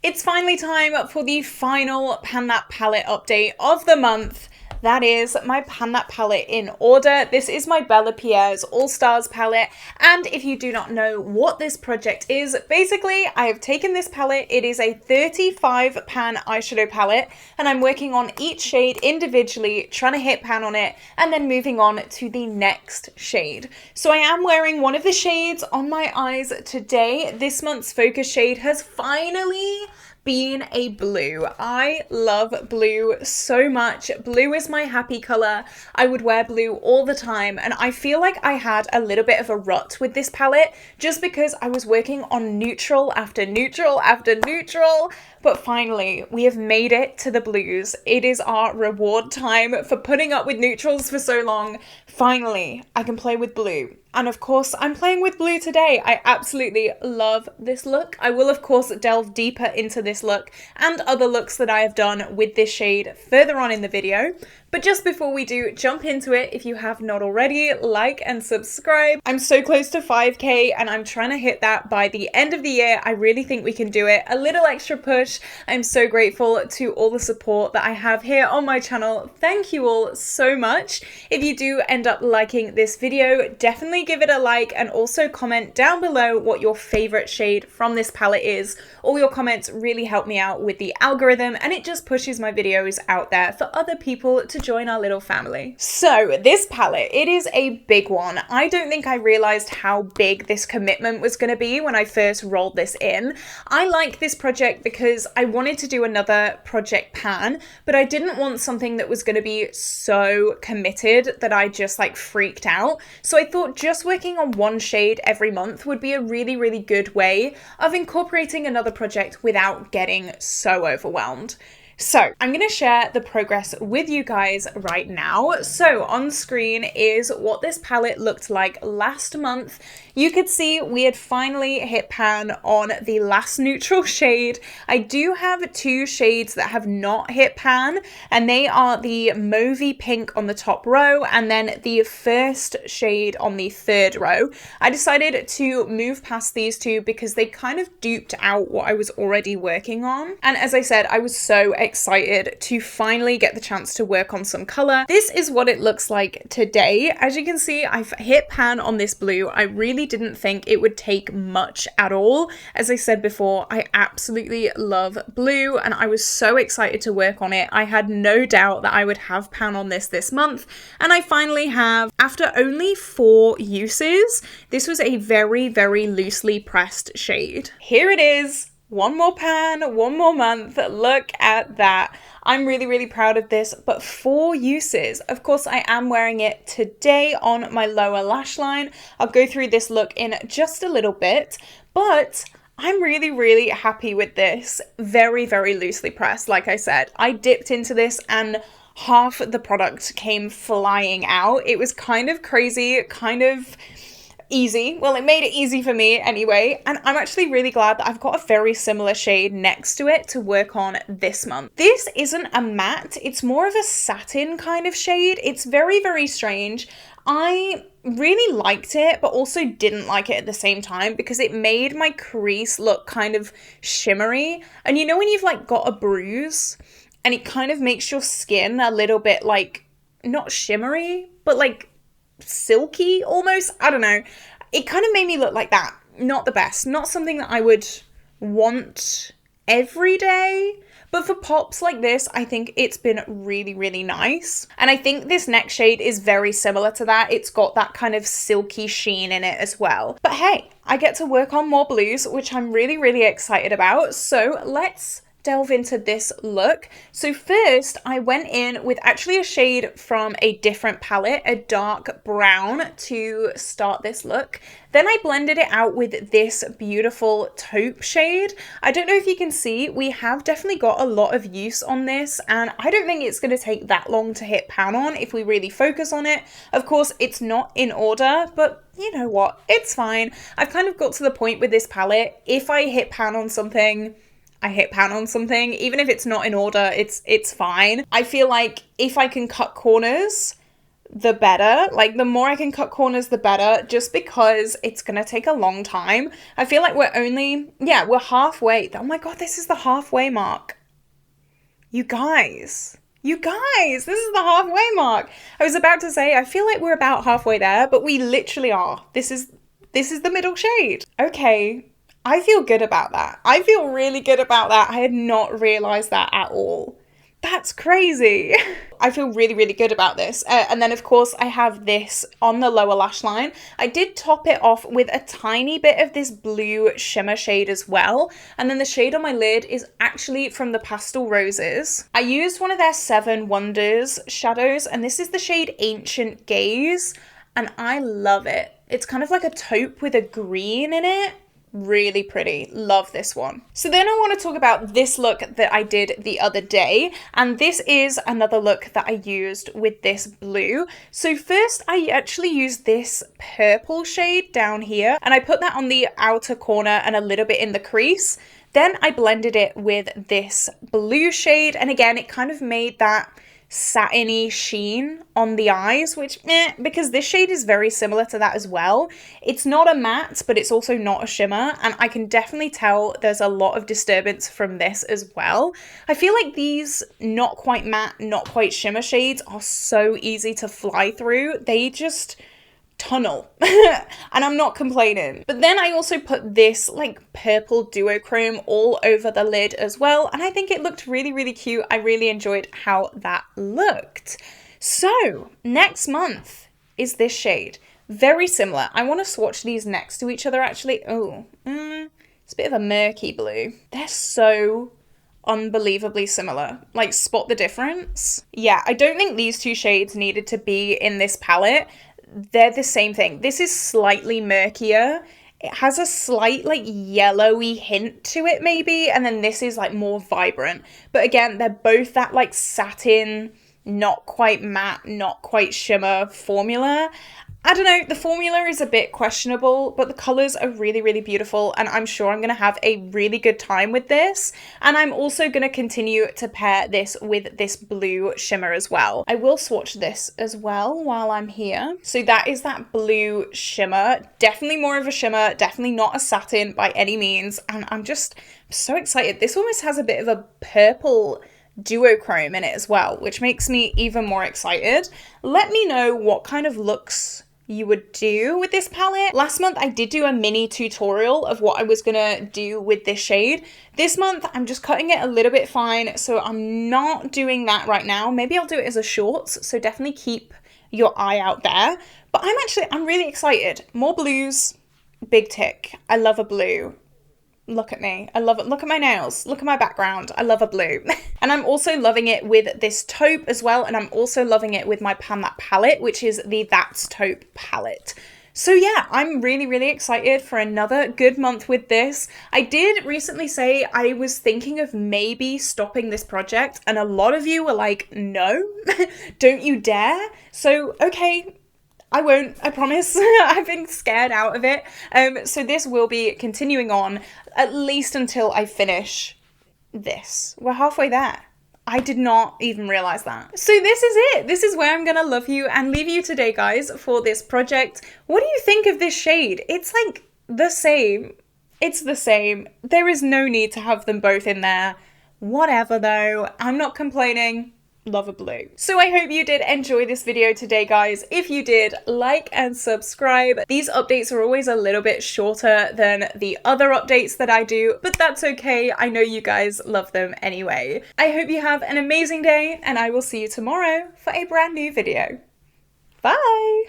It's finally time for the final Pan That palette update of the month. That is my Pan That palette in order. This is my Bella Pierre's All Stars palette, and if you do not know what this project is, basically I have taken this palette. It is a 35 pan eyeshadow palette, and I'm working on each shade individually, trying to hit pan on it, and then moving on to the next shade. So I am wearing one of the shades on my eyes today. This month's focus shade has finally been a blue. I love blue so much. Blue is my happy color. I would wear blue all the time, and I feel like I had a little bit of a rut with this palette just because I was working on neutral after neutral after neutral. But finally, we have made it to the blues. It is our reward time for putting up with neutrals for so long. Finally, I can play with blue. And of course, I'm playing with blue today. I absolutely love this look. I will, of course, delve deeper into this look and other looks that I have done with this shade further on in the video. But just before we do jump into it, if you have not already, like and subscribe. I'm so close to 5K and I'm trying to hit that by the end of the year. I really think we can do it. A little extra push. I'm so grateful to all the support that I have here on my channel. Thank you all so much. If you do end up liking this video, definitely give it a like and also comment down below what your favorite shade from this palette is. All your comments really help me out with the algorithm, and it just pushes my videos out there for other people to join our little family. So this palette, it is a big one. I don't think I realized how big this commitment was going to be when I first rolled this in. I like this project because I wanted to do another project pan, but I didn't want something that was going to be so committed that I just like freaked out. So I thought just working on one shade every month would be a really, really good way of incorporating another project without getting so overwhelmed. So I'm going to share the progress with you guys right now. So on screen is what this palette looked like last month. You could see we had finally hit pan on the last neutral shade. I do have two shades that have not hit pan, and they are the mauvey pink on the top row and then the first shade on the third row. I decided to move past these two because they kind of duped out what I was already working on. And as I said, I was so excited to finally get the chance to work on some color. This is what it looks like today. As you can see, I've hit pan on this blue. I really didn't think it would take much at all. As I said before, I absolutely love blue and I was so excited to work on it. I had no doubt that I would have pan on this month, and I finally have. After only 4 uses, this was a very, very loosely pressed shade. Here it is. One more pan, one more month. Look at that. I'm really, really proud of this, but 4 uses. Of course, I am wearing it today on my lower lash line. I'll go through this look in just a little bit, but I'm really, really happy with this. Very, very loosely pressed, like I said. I dipped into this and half the product came flying out. It was kind of crazy, kind of easy. Well, it made it easy for me anyway, and I'm actually really glad that I've got a very similar shade next to it to work on this month. This isn't a matte, it's more of a satin kind of shade. It's very, very strange. I really liked it, but also didn't like it at the same time because it made my crease look kind of shimmery. And you know when you've like got a bruise and it kind of makes your skin a little bit like, not shimmery, but like silky almost. I don't know. It kind of made me look like that. Not the best. Not something that I would want every day. But for pops like this, I think it's been really, really nice. And I think this next shade is very similar to that. It's got that kind of silky sheen in it as well. But hey, I get to work on more blues, which I'm really, really excited about. So let's delve into this look. So first I went in with actually a shade from a different palette, a dark brown, to start this look. Then I blended it out with this beautiful taupe shade. I don't know if you can see, we have definitely got a lot of use on this, and I don't think it's going to take that long to hit pan on if we really focus on it. Of course, it's not in order, but you know what, it's fine. I've kind of got to the point with this palette, if I hit pan on something, I hit pan on something. Even if it's not in order, it's fine. I feel like if I can cut corners, the better. Like, the more I can cut corners, the better, just because it's gonna take a long time. I feel like we're only, yeah, we're halfway. Oh my God, this is the halfway mark. You guys, this is the halfway mark. I was about to say, I feel like we're about halfway there, but we literally are. This is the middle shade. Okay, I feel good about that. I feel really good about that. I had not realized that at all. That's crazy. I feel really, really good about this. And then, of course, I have this on the lower lash line. I did top it off with a tiny bit of this blue shimmer shade as well. And then the shade on my lid is actually from the Pastel Roses. I used one of their 7 Wonders shadows, and this is the shade Ancient Gaze, and I love it. It's kind of like a taupe with a green in it. Really pretty. Love this one. So then I want to talk about this look that I did the other day, and this is another look that I used with this blue. So first I actually used this purple shade down here, and I put that on the outer corner and a little bit in the crease. Then I blended it with this blue shade, and again it kind of made that satiny sheen on the eyes, which because this shade is very similar to that as well. It's not a matte, but it's also not a shimmer, and I can definitely tell there's a lot of disturbance from this as well. I feel like these not quite matte, not quite shimmer shades are so easy to fly through. They just tunnel and I'm not complaining. But then I also put this like purple duochrome all over the lid as well, and I think it looked really, really cute. I really enjoyed how that looked. So next month is this shade. Very similar. I want to swatch these next to each other actually. It's a bit of a murky blue. They're so unbelievably similar. Like, spot the difference? Yeah, I don't think these two shades needed to be in this palette. They're the same thing. This is slightly murkier. It has a slight like yellowy hint to it maybe, and then this is like more vibrant. But again, they're both that like satin, not quite matte, not quite shimmer formula. I don't know, the formula is a bit questionable, but the colours are really, really beautiful, and I'm sure I'm going to have a really good time with this. And I'm also going to continue to pair this with this blue shimmer as well. I will swatch this as well while I'm here. So that is that blue shimmer. Definitely more of a shimmer, definitely not a satin by any means. And I'm so excited. This almost has a bit of a purple duochrome in it as well, which makes me even more excited. Let me know what kind of looks you would do with this palette. Last month I did do a mini tutorial of what I was gonna do with this shade. This month I'm just cutting it a little bit fine, so I'm not doing that right now. Maybe I'll do it as a shorts, so definitely keep your eye out there. But I'm really excited. More blues, big tick. I love a blue. Look at me. I love it. Look at my nails. Look at my background. I love a blue. And I'm also loving it with this taupe as well. And I'm also loving it with my Pan That palette, which is the That's Taupe palette. So yeah, I'm really, really excited for another good month with this. I did recently say I was thinking of maybe stopping this project, and a lot of you were like, no, don't you dare. So, okay, I won't, I promise. I've been scared out of it. So this will be continuing on at least until I finish this. We're halfway there. I did not even realize that. So this is it. This is where I'm gonna love you and leave you today, guys, for this project. What do you think of this shade? It's like the same. It's the same. There is no need to have them both in there. Whatever though, I'm not complaining. Love a blue. So I hope you did enjoy this video today, guys. If you did, like and subscribe. These updates are always a little bit shorter than the other updates that I do, but that's okay. I know you guys love them anyway. I hope you have an amazing day, and I will see you tomorrow for a brand new video. Bye!